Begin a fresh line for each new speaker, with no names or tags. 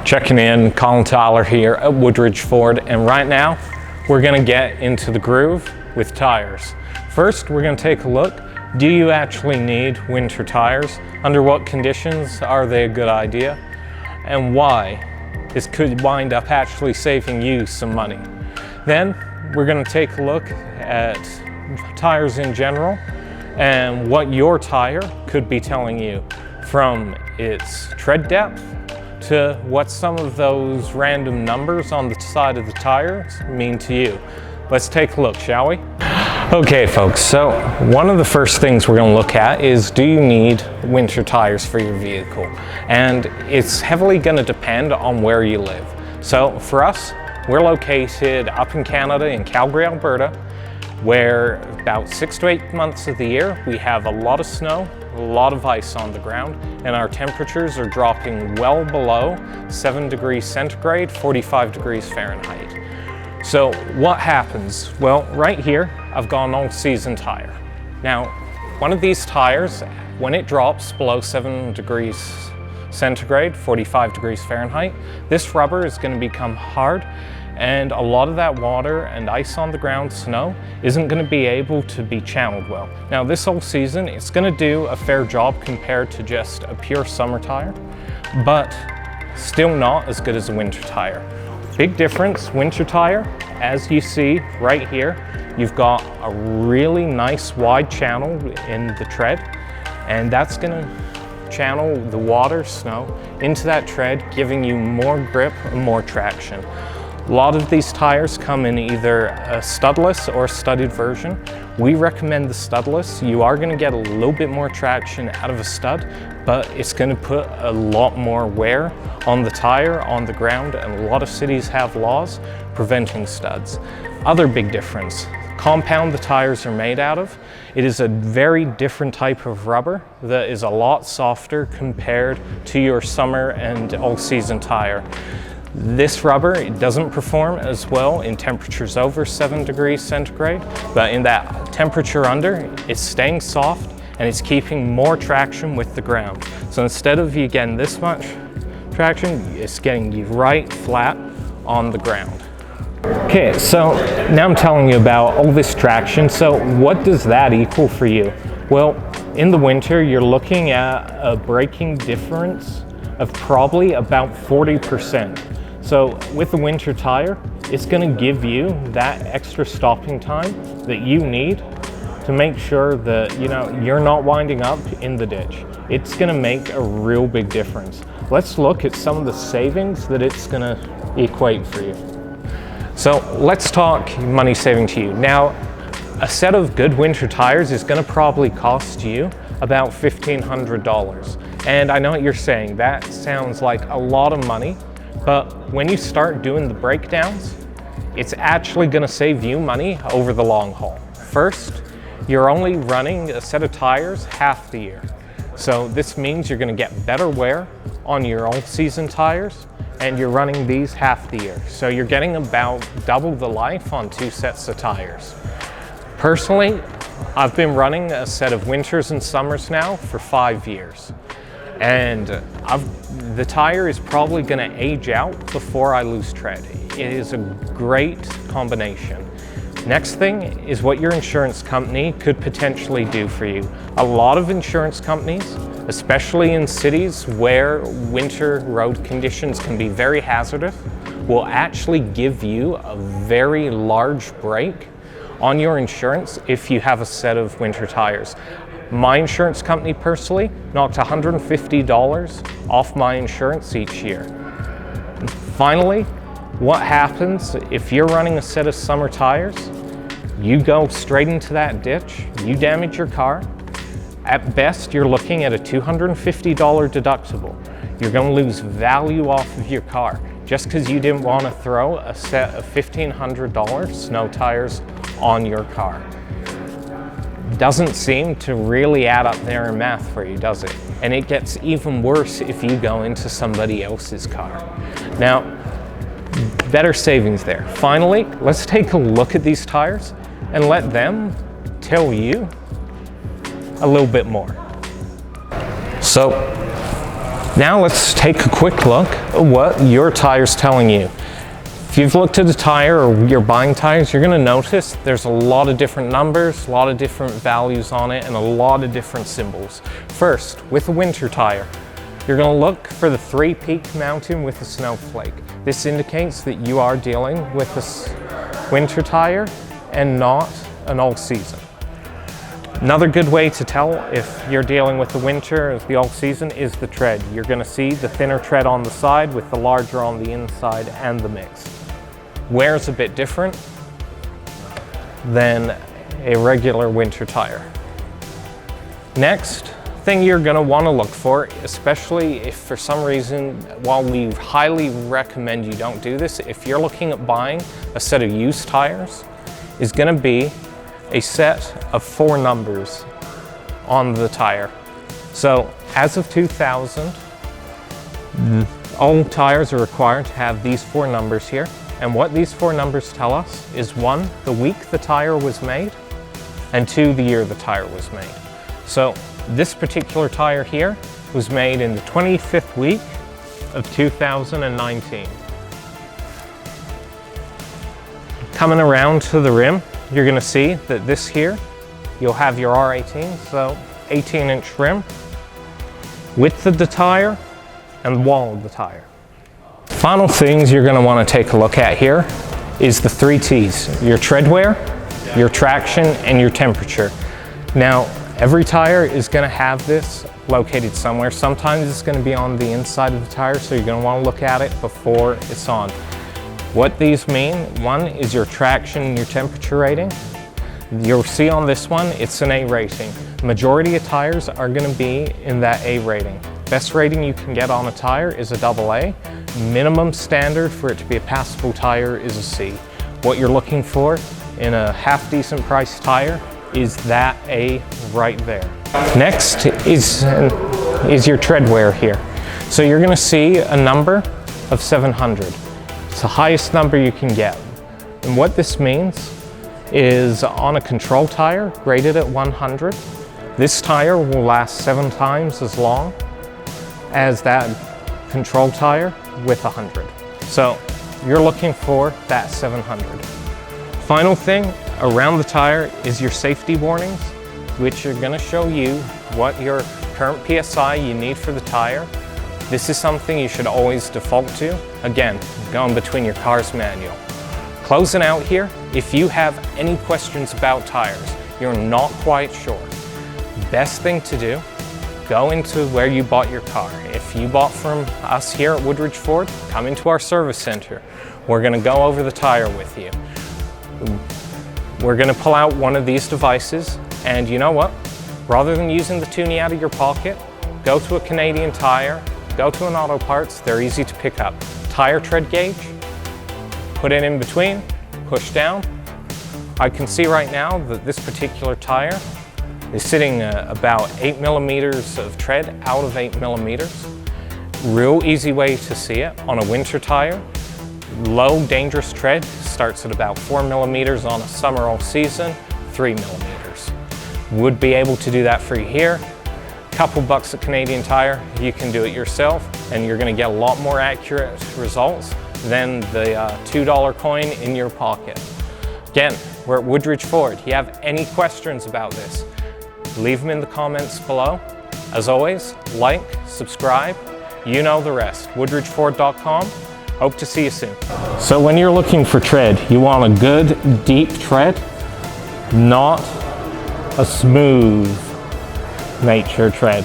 Checking in, Colin Tyler here at Woodridge Ford, and right now we're going to get into the groove with tires. First, we're going to take a look. Do you actually need winter tires? Under what conditions are they a good idea? And why? This could wind up actually saving you some money. Then we're going to take a look at tires in general and what your tire could be telling you, from its tread depth to what some of those random numbers on the side of the tires mean to you. Let's take a look, shall we? Okay folks, so one of the first things we're going to look at is, do you need winter tires for your vehicle? And it's heavily going to depend on where you live. So for us, we're located up in Canada in Calgary, Alberta, where about 6 to 8 months of the year we have a lot of snow, a lot of ice on the ground, and our temperatures are dropping well below 7 degrees centigrade, 45 degrees Fahrenheit. So what happens? Well, right here I've got an all-season tire. Now, one of these tires, when it drops below 7 degrees centigrade, 45 degrees Fahrenheit, this rubber is going to become hard, and a lot of that water and ice on the ground, snow, isn't going to be able to be channeled well. Now this whole season, it's going to do a fair job compared to just a pure summer tire, but still not as good as a winter tire. Big difference, winter tire, as you see right here, you've got a really nice wide channel in the tread, and that's going to channel the water, snow, into that tread, giving you more grip and more traction. A lot of these tires come in either a studless or studded version. We recommend the studless. You are going to get a little bit more traction out of a stud, but it's going to put a lot more wear on the tire, on the ground, and a lot of cities have laws preventing studs. Other big difference, compound the tires are made out of. It is a very different type of rubber that is a lot softer compared to your summer and all-season tire. This rubber, it doesn't perform as well in temperatures over 7 degrees centigrade, but in that temperature under, it's staying soft and it's keeping more traction with the ground. So instead of you getting this much traction, it's getting you right flat on the ground. Okay, so now I'm telling you about all this traction. So what does that equal for you? Well, in the winter, you're looking at a braking difference of probably about 40%. So with the winter tire, it's going to give you that extra stopping time that you need to make sure that you're not winding up in the ditch. It's going to make a real big difference. Let's look at some of the savings that it's going to equate for you. So let's talk money saving to you. Now, a set of good winter tires is going to probably cost you about $1,500. And I know what you're saying, that sounds like a lot of money. But when you start doing the breakdowns, it's actually going to save you money over the long haul. First, you're only running a set of tires half the year. So this means you're going to get better wear on your all-season tires, and you're running these half the year. So you're getting about double the life on 2 sets of tires. Personally, I've been running a set of winters and summers now for 5 years. And the tire is probably going to age out before I lose tread. It is a great combination. Next thing is what your insurance company could potentially do for you. A lot of insurance companies, especially in cities where winter road conditions can be very hazardous, will actually give you a very large break on your insurance if you have a set of winter tires. My insurance company personally knocked $150 off my insurance each year. And finally, what happens if you're running a set of summer tires? You go straight into that ditch, you damage your car. At best, you're looking at a $250 deductible. You're going to lose value off of your car just because you didn't want to throw a set of $1,500 snow tires on your car. Doesn't seem to really add up there in math for you, does it? And it gets even worse if you go into somebody else's car. Now, better savings there. Finally, let's take a look at these tires and let them tell you a little bit more. So Now let's take a quick look at what your tire's telling you. If you've looked at a tire or you're buying tires, you're going to notice there's a lot of different numbers, a lot of different values on it, and a lot of different symbols. First, with a winter tire, you're going to look for the 3-peak mountain with a snowflake. This indicates that you are dealing with a winter tire and not an all-season. Another good way to tell if you're dealing with the winter or the all-season is the tread. You're going to see the thinner tread on the side with the larger on the inside and the mix. Wear's a bit different than a regular winter tire. Next thing you're going to want to look for, especially if for some reason, while we highly recommend you don't do this, if you're looking at buying a set of used tires, is going to be a set of 4 numbers on the tire. So as of 2000, all tires are required to have these 4 numbers here. And what these 4 numbers tell us is 1, the week the tire was made, and 2, the year the tire was made. So this particular tire here was made in the 25th week of 2019. Coming around to the rim, you're going to see that this here, you'll have your R18, so 18-inch rim, width of the tire, and wall of the tire. Final things you're going to want to take a look at here is the 3 T's, your tread wear, your traction, and your temperature. Now, every tire is going to have this located somewhere. Sometimes it's going to be on the inside of the tire, so you're going to want to look at it before it's on. What these mean, one is your traction and your temperature rating. You'll see on this one, it's an A rating. Majority of tires are going to be in that A rating. Best rating you can get on a tire is a AA. Minimum standard for it to be a passable tire is a C. What you're looking for in a half decent price tire is that A right there. Next is your tread wear here. So you're going to see a number of 700. It's the highest number you can get. And what this means is on a control tire rated at 100, this tire will last 7 times as long as that control tire with 100. So you're looking for that 700. Final thing around the tire is your safety warnings, which are going to show you what your current PSI you need for the tire. This is something you should always default to. Again, going between your car's manual. Closing out here, if you have any questions about tires, you're not quite sure, best thing to do, go into where you bought your car. If you bought from us here at Woodridge Ford, come into our service center. We're going to go over the tire with you. We're going to pull out one of these devices, and you know what? Rather than using the toonie out of your pocket, go to a Canadian Tire, go to an auto parts, they're easy to pick up. Tire tread gauge, put it in between, push down. I can see right now that this particular tire is sitting about 8 millimeters of tread out of 8 millimeters. Real easy way to see it on a winter tire. Low dangerous tread starts at about 4 millimeters on a summer all season, 3 millimeters. Would be able to do that for you here. Couple bucks at Canadian Tire, you can do it yourself, and you're going to get a lot more accurate results than the $2 coin in your pocket. Again, we're at Woodridge Ford. If you have any questions about this, leave them in the comments below. As always, like, subscribe, you know the rest. WoodridgeFord.com. Hope to see you soon. So when you're looking for tread, you want a good deep tread, not a smooth nature tread.